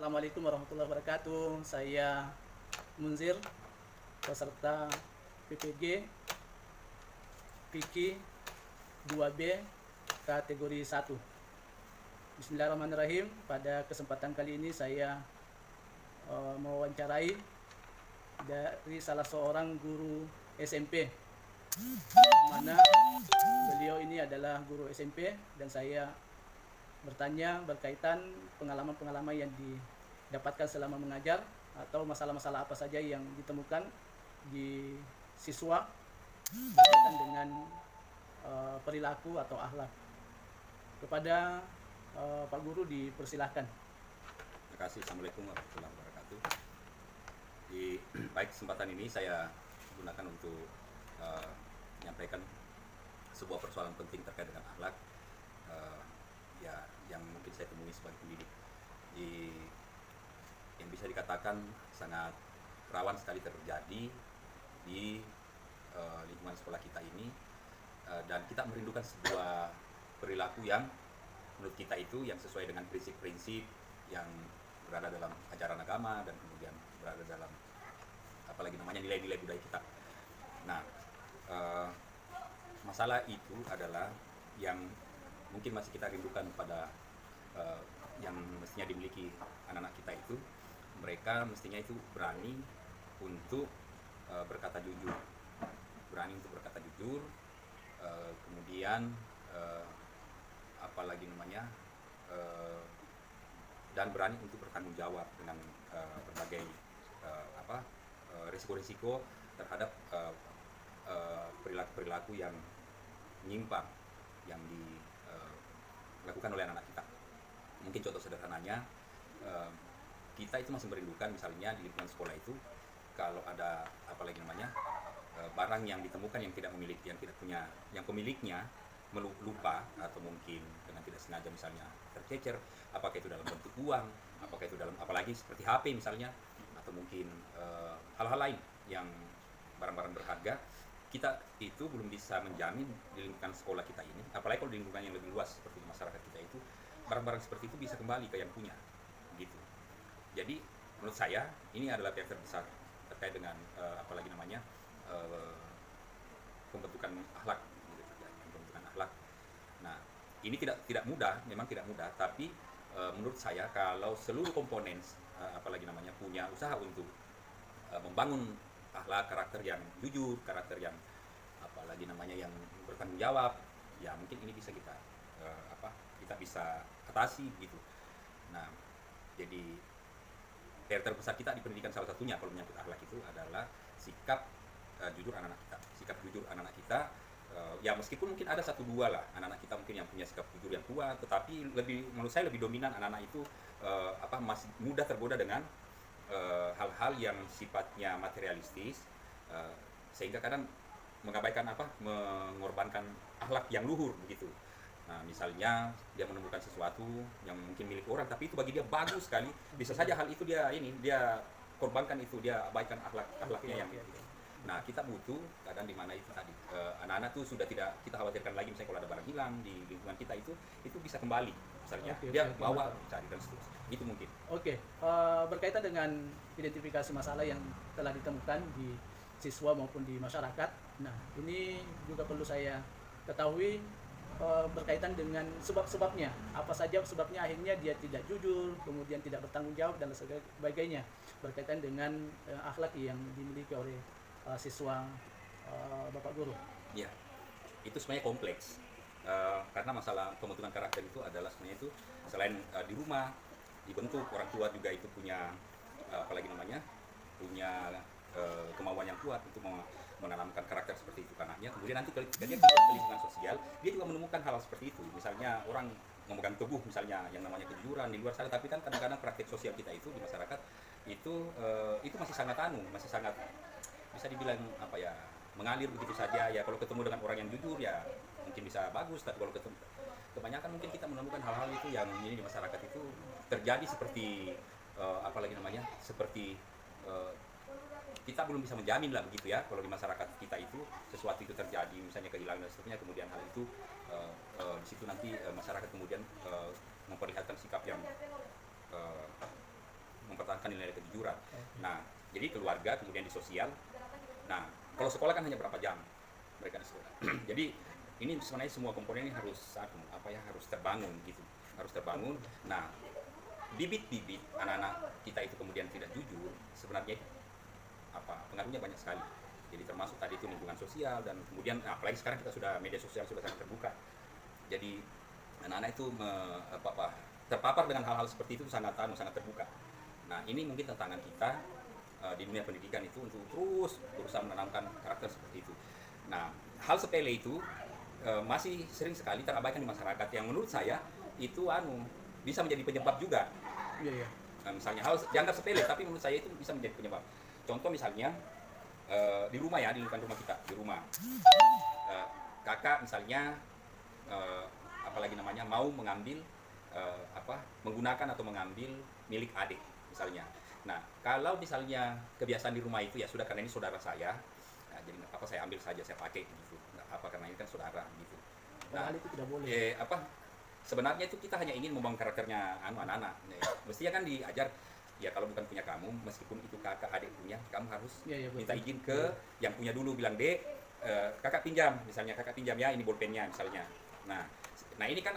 Assalamualaikum warahmatullahi wabarakatuh. Saya Munzir, peserta PPG Fikih 2B kategori 1. Bismillahirrahmanirrahim. Pada kesempatan kali ini saya mewawancarai dari salah seorang guru SMP, mana beliau ini adalah guru SMP, dan saya bertanya berkaitan pengalaman-pengalaman yang didapatkan selama mengajar atau masalah-masalah apa saja yang ditemukan di siswa berkaitan dengan perilaku atau akhlak. Kepada Pak Guru dipersilahkan. Terima kasih. Assalamualaikum warahmatullahi wabarakatuh. Di baik kesempatan ini saya gunakan untuk menyampaikan sebuah persoalan penting terkait dengan akhlak yang mungkin saya temui sebagai pendidik, yang bisa dikatakan sangat rawan sekali terjadi di lingkungan sekolah kita ini, dan kita merindukan sebuah perilaku yang menurut kita itu yang sesuai dengan prinsip-prinsip yang berada dalam ajaran agama dan kemudian berada dalam apalagi namanya nilai-nilai budaya kita. Nah, masalah itu adalah yang mungkin masih kita rindukan pada yang mestinya dimiliki anak-anak kita itu. Mereka mestinya itu berani untuk berkata jujur, kemudian apalagi namanya dan berani untuk bertanggung jawab dengan berbagai risiko-risiko terhadap perilaku-perilaku yang menyimpang yang dilakukan oleh anak-anak kita. Mungkin contoh sederhananya, kita itu masih merindukan misalnya di lingkungan sekolah itu kalau ada apalagi namanya barang yang ditemukan yang tidak punya, yang pemiliknya lupa atau mungkin dengan tidak sengaja misalnya tercecer, apakah itu dalam bentuk uang, apakah itu dalam apalagi seperti HP misalnya, atau mungkin hal-hal lain yang barang-barang berharga, kita itu belum bisa menjamin di lingkungan sekolah kita ini, apalagi kalau di lingkungan yang lebih luas seperti di masyarakat kita itu, barang-barang seperti itu bisa kembali ke yang punya, gitu. Jadi menurut saya ini adalah PR terbesar terkait dengan apalagi namanya pembentukan akhlak, pembentukan akhlak. Nah, ini tidak mudah, memang tidak mudah, tapi menurut saya kalau seluruh komponen apalagi namanya punya usaha untuk membangun akhlak, karakter yang jujur, karakter yang apalagi namanya yang bertanggung jawab, ya mungkin ini bisa kita kita bisa atasi gitu. Nah, jadi PR terbesar kita di pendidikan salah satunya kalau menyangkut akhlak itu adalah sikap jujur anak-anak kita. Sikap jujur anak-anak kita, ya meskipun mungkin ada satu dua lah anak-anak kita mungkin yang punya sikap jujur yang kuat, tetapi menurut saya lebih dominan anak-anak itu masih mudah tergoda dengan hal-hal yang sifatnya materialistis, sehingga kadang mengorbankan akhlak yang luhur begitu. Nah, misalnya dia menemukan sesuatu yang mungkin milik orang, tapi itu bagi dia bagus sekali, bisa saja hal itu dia korbankan itu, dia abaikan akhlaknya yang gitu. Nah, kita butuh kadang di mana itu tadi anak-anak tuh sudah tidak kita khawatirkan lagi, misalnya kalau ada barang hilang di lingkungan kita itu bisa kembali, misalnya dia bawa cari dan seterusnya. Itu mungkin. Berkaitan dengan identifikasi masalah yang telah ditemukan di siswa maupun di masyarakat. Nah, ini juga perlu saya ketahui berkaitan dengan sebab-sebabnya. Apa saja sebabnya akhirnya dia tidak jujur, kemudian tidak bertanggung jawab dan sebagainya, berkaitan dengan akhlak yang dimiliki oleh siswa Bapak Guru. Ya, itu sebenarnya kompleks. Karena masalah pembentukan karakter itu adalah sebenarnya itu selain di rumah dibentuk, orang tua juga itu punya punya kemauan yang kuat untuk menanamkan karakter seperti itu ke anaknya. Kemudian nanti ketika dia ke lingkungan sosial, dia juga menemukan hal seperti itu. Misalnya orang memegang teguh misalnya yang namanya kejujuran di luar sana, tapi kan kadang-kadang praktik sosial kita itu di masyarakat itu masih sangat bisa dibilang mengalir begitu saja. Ya kalau ketemu dengan orang yang jujur ya mungkin bisa bagus, tapi kalau ketemu kebanyakan mungkin kita menemukan hal-hal itu yang ini di masyarakat itu terjadi seperti kita belum bisa menjamin lah begitu ya, kalau di masyarakat kita itu sesuatu itu terjadi misalnya kehilangan dan seterusnya, kemudian hal itu di situ nanti masyarakat kemudian memperlihatkan sikap yang nilai kejujuran. Nah, jadi keluarga, kemudian di sosial. Nah, kalau sekolah kan hanya berapa jam mereka di sekolah. Jadi ini sebenarnya semua komponen ini harus harus terbangun gitu, harus terbangun. Nah, bibit-bibit anak-anak kita itu kemudian tidak jujur, sebenarnya pengaruhnya banyak sekali. Jadi termasuk tadi itu lingkungan sosial, dan kemudian apalagi sekarang kita sudah media sosial sudah sangat terbuka. Jadi anak-anak itu terpapar dengan hal-hal seperti itu sangat terbuka. Nah, ini mungkin tantangan kita di dunia pendidikan itu untuk terus berusaha menanamkan karakter seperti itu. Nah, hal sepele itu masih sering sekali terabaikan di masyarakat, yang menurut saya itu bisa menjadi penyebab juga. Iya, iya. Nah, misalnya hal dianggap sepele tapi menurut saya itu bisa menjadi penyebab. Contoh misalnya di rumah ya, di lingkungan rumah kita, di rumah kakak misalnya apalagi namanya mau mengambil menggunakan atau mengambil milik adik misalnya. Nah, kalau misalnya kebiasaan di rumah itu ya sudah, karena ini saudara saya, nah, jadi nggak apa-apa saya ambil saja, saya pakai gitu, nggak apa, karena ini kan saudara gitu. Nah, Padahal itu tidak boleh. Sebenarnya itu kita hanya ingin membangun karakternya anak-anak. Mestinya kan diajar, ya kalau bukan punya kamu, meskipun itu kakak adik punya, kamu harus minta izin ke yang punya dulu, bilang dek, kakak pinjam, misalnya kakak pinjam ya ini bolpennya misalnya. Nah ini kan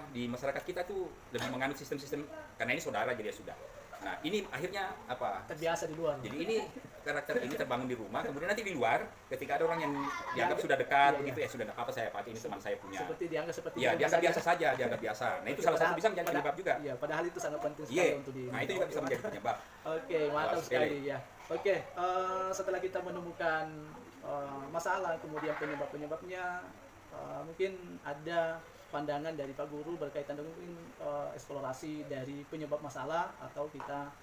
di masyarakat kita tuh lebih menganut sistem-sistem, karena ini saudara jadi ya sudah. Nah ini akhirnya terbiasa di luar. Jadi ini karakter ini terbangun di rumah, kemudian nanti di luar ketika ada orang yang dianggap sudah dekat begitu ya sudah, apa saya pakai, ini teman saya punya. Seperti dianggap seperti ya dianggap biasa saja, dianggap biasa. Nah itu salah satu bisa menjadi penyebab juga. Iya, padahal itu sangat penting sekali untuk Nah itu juga bisa menjadi penyebab. Oke, mantap sekali ya. Oke, setelah kita menemukan masalah, kemudian penyebab-penyebabnya, mungkin ada pandangan dari Pak Guru berkaitan dengan eksplorasi dari penyebab masalah, atau kita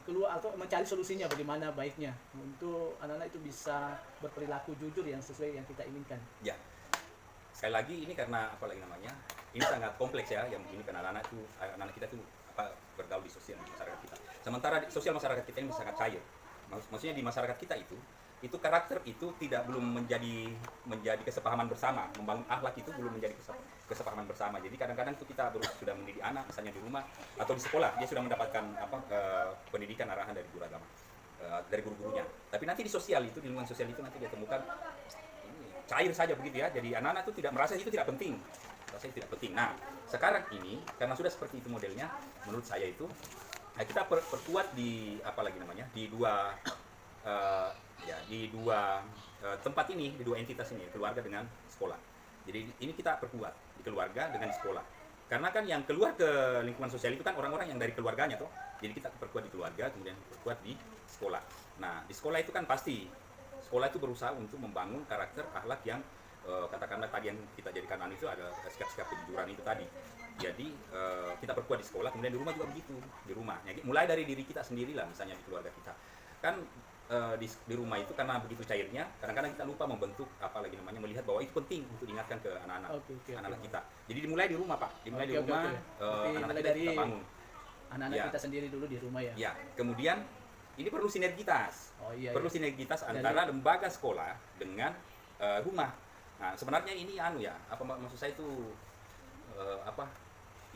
keluar atau mencari solusinya bagaimana baiknya untuk anak-anak itu bisa berperilaku jujur yang sesuai yang kita inginkan. Ya, sekali lagi ini karena ini sangat kompleks ya, yang begini karena anak-anak kita tuh bergaul di sosial masyarakat kita. Sementara sosial masyarakat kita ini sangat cair. Maksudnya di masyarakat kita itu karakter itu belum menjadi kesepahaman bersama, membangun akhlak itu belum menjadi kesepahaman bersama. Jadi kadang-kadang itu kita sudah mendidik anak misalnya di rumah atau di sekolah, dia sudah mendapatkan pendidikan arahan dari guru agama, dari guru-gurunya. Tapi nanti di sosial itu, di lingkungan sosial itu nanti dia temukan ini cair saja begitu ya. Jadi anak-anak itu tidak merasa itu tidak penting. Nah, sekarang ini karena sudah seperti itu modelnya, menurut saya itu kita perkuat di dua tempat ini, di dua entitas ini, keluarga dengan sekolah. Jadi ini kita perkuat di keluarga dengan sekolah. Karena kan yang keluar ke lingkungan sosial itu kan orang-orang yang dari keluarganya toh. Jadi kita perkuat di keluarga, kemudian perkuat di sekolah. Nah, di sekolah itu kan pasti sekolah itu berusaha untuk membangun karakter akhlak yang katakanlah tadi yang kita jadikan itu ada sikap-sikap kejujuran itu tadi. Jadi kita perkuat di sekolah, kemudian di rumah juga begitu, di rumah. Jadi, mulai dari diri kita sendiri lah, misalnya di keluarga kita. Kan di rumah itu karena begitu cairnya, kadang-kadang kita lupa membentuk melihat bahwa itu penting untuk diingatkan ke anak-anak, anak-anak kita. Jadi dimulai di rumah Pak, dimulai di rumah. Anak-anak kita bangun. Anak-anak kita sendiri dulu di rumah ya. Ya, kemudian ini perlu sinergitas. Sinergitas antara lembaga sekolah dengan rumah. Nah sebenarnya ini maksud saya itu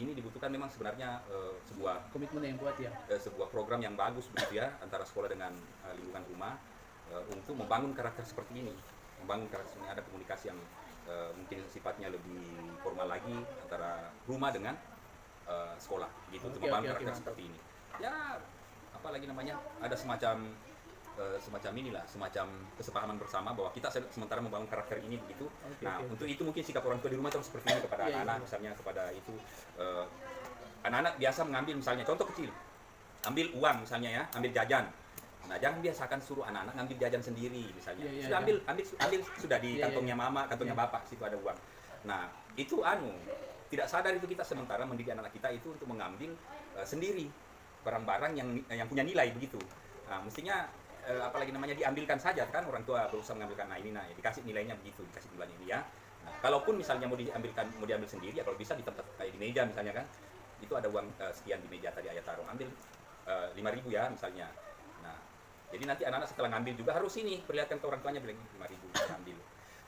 ini dibutuhkan memang sebenarnya sebuah komitmen yang kuat ya, sebuah program yang bagus begitu ya, antara sekolah dengan lingkungan rumah untuk membangun karakter seperti ini, ada komunikasi yang mungkin sifatnya lebih formal lagi antara rumah dengan sekolah gitu, untuk membangun karakter seperti ini ya, ada semacam kesepahaman bersama bahwa kita sementara membangun karakter ini begitu. Untuk itu mungkin sikap orang tua di rumah terus seperti ini kepada anak-anak, misalnya kepada itu anak-anak biasa mengambil, misalnya contoh kecil, ambil uang misalnya ya, ambil jajan. Nah jangan biasakan suruh anak-anak ngambil jajan sendiri misalnya. Sudah ambil sudah di kantongnya mama, kantongnya bapak, situ ada uang. Nah itu tidak sadar itu kita sementara mendidik anak kita itu untuk mengambil sendiri barang-barang yang punya nilai begitu. Nah mestinya diambilkan saja kan, orang tua berusaha mengambilkan, dikasih nilainya begitu, dikasih nilainya ini ya. Nah, kalaupun misalnya mau diambil sendiri ya, kalau bisa di tempat kayak di meja misalnya kan, itu ada uang sekian di meja tadi ayah taruh, ambil 5.000 ya misalnya. Nah jadi nanti anak-anak setelah ngambil juga harus ini perlihatkan ke orang tuanya, bilang 5.000 ambil.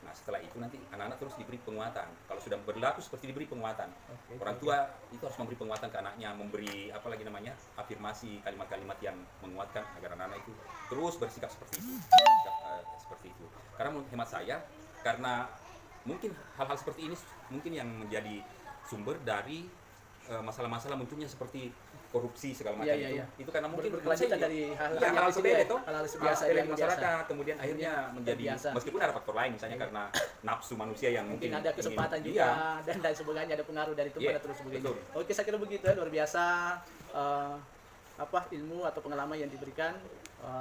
Nah, setelah itu nanti anak-anak terus diberi penguatan. Kalau sudah berlaku seperti diberi penguatan, Oke, orang oke. tua itu harus memberi penguatan ke anaknya, memberi apa lagi namanya, afirmasi, kalimat-kalimat yang menguatkan agar anak-anak itu terus bersikap seperti itu, seperti itu. Karena menurut hemat saya, karena mungkin hal-hal seperti ini mungkin yang menjadi sumber dari masalah-masalah munculnya seperti korupsi segala macam Iya, iya. itu karena mungkin Berkelanjutan dari hal-hal ya, yang hal kecil sepele ya, toh, hal-hal hal biasa sepele yang masyarakat, biasa. kemudian akhirnya menjadi Terbiasa. meskipun ada faktor lain misalnya karena nafsu manusia yang Mungkin mungkin ada kesempatan ingin- juga iya, dan sebagainya, ada pengaruh dari itu Iya, pada terus sebagainya. betul. Oke, saya kira begitu ya, luar biasa ilmu atau pengalaman yang diberikan.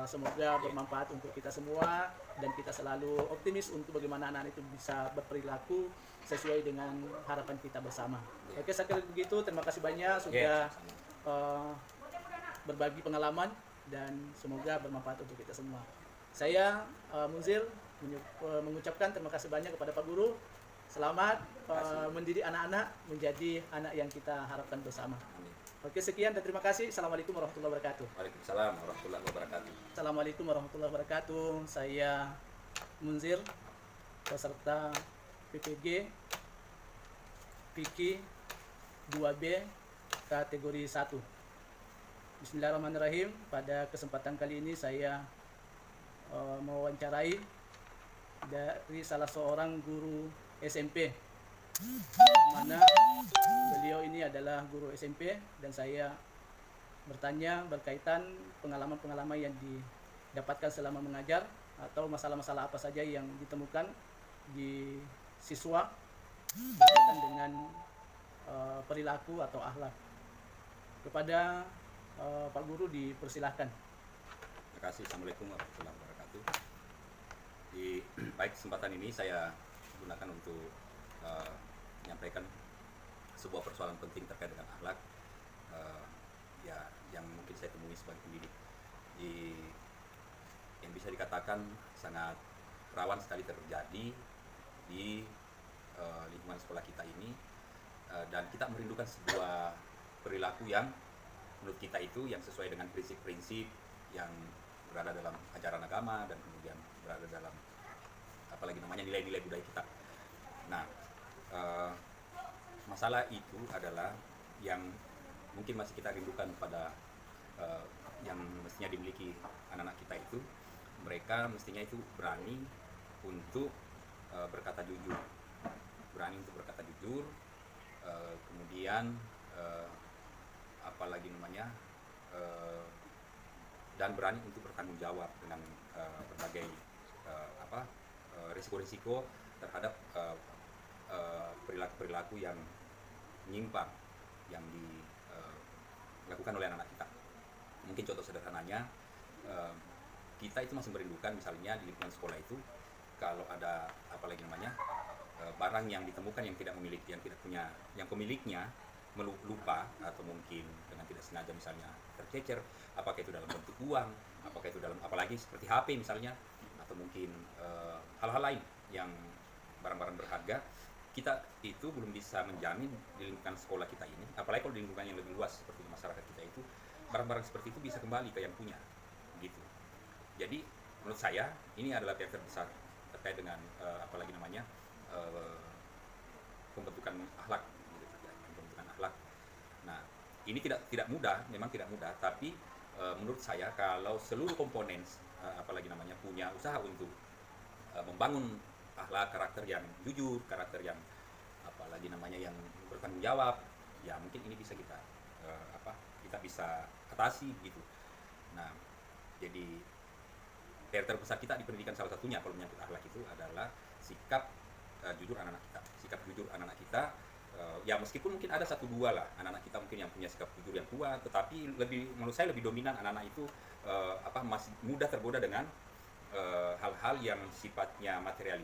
Semoga bermanfaat untuk kita semua dan kita selalu optimis untuk bagaimana anak-anak itu bisa berperilaku sesuai dengan harapan kita bersama. Oke, saya kira begitu. Terima kasih banyak iya, sudah sama-sama. berbagi pengalaman dan semoga bermanfaat untuk kita semua. Saya Munzir mengucapkan terima kasih banyak kepada Pak Guru. Selamat mendidik anak-anak menjadi anak yang kita harapkan bersama. Amin. Oke, sekian dan terima kasih. Assalamualaikum warahmatullahi wabarakatuh. Waalaikumsalam warahmatullahi wabarakatuh. Assalamualaikum warahmatullahi wabarakatuh. Saya Munzir, peserta PPG Piki 2B kategori 1. Bismillahirrahmanirrahim. Pada kesempatan kali ini saya mewawancarai dari salah seorang guru SMP, mana beliau ini adalah guru SMP, dan saya bertanya berkaitan pengalaman-pengalaman yang didapatkan selama mengajar atau masalah-masalah apa saja yang ditemukan di siswa berkaitan dengan perilaku atau akhlak. Kepada Pak Guru dipersilahkan. Terima kasih. Assalamualaikum warahmatullahi wabarakatuh. Di baik kesempatan ini saya gunakan untuk menyampaikan sebuah persoalan penting terkait dengan akhlak, ya yang mungkin saya temui sebagai pendidik, yang bisa dikatakan sangat rawan sekali terjadi di lingkungan sekolah kita ini, dan kita merindukan sebuah perilaku yang menurut kita itu yang sesuai dengan prinsip-prinsip yang berada dalam ajaran agama dan kemudian berada dalam apalagi namanya nilai-nilai budaya kita. Nah, masalah itu adalah yang mungkin masih kita rindukan pada yang mestinya dimiliki anak-anak kita itu, mereka mestinya itu berani untuk berkata jujur, kemudian apalagi namanya dan berani untuk bertanggung jawab dengan berbagai risiko-risiko terhadap perilaku-perilaku yang menyimpang yang dilakukan oleh anak-anak kita. Mungkin contoh sederhananya, kita itu masih merindukan misalnya di lingkungan sekolah itu kalau ada apalagi namanya barang yang ditemukan yang tidak memiliki, yang tidak punya, yang pemiliknya lupa atau mungkin dengan tidak sengaja misalnya tercecer, apakah itu dalam bentuk uang, apakah itu dalam apalagi seperti HP misalnya, atau mungkin hal-hal lain yang barang-barang berharga, kita itu belum bisa menjamin di lingkungan sekolah kita ini, apalagi kalau di lingkungan yang lebih luas seperti masyarakat kita itu, barang-barang seperti itu bisa kembali ke yang punya, gitu. Jadi menurut saya ini adalah PR terbesar terkait dengan apalagi namanya pembentukan akhlak, gitu, pembentukan akhlak. Nah, ini tidak mudah, memang tidak mudah, tapi menurut saya kalau seluruh komponen apalagi namanya punya usaha untuk membangun akhlak, karakter yang jujur, karakter yang apalagi namanya yang bertanggung jawab, ya mungkin ini bisa kita kita bisa atasi gitu. Nah, jadi PR terbesar kita di pendidikan salah satunya kalau menyangkut akhlak itu adalah sikap jujur anak-anak kita. Sikap jujur anak-anak kita, ya meskipun mungkin ada satu dua lah anak-anak kita mungkin yang punya sikap jujur yang kuat, tetapi menurut saya lebih dominan anak-anak itu masih mudah tergoda dengan hal-hal yang sifatnya materialis.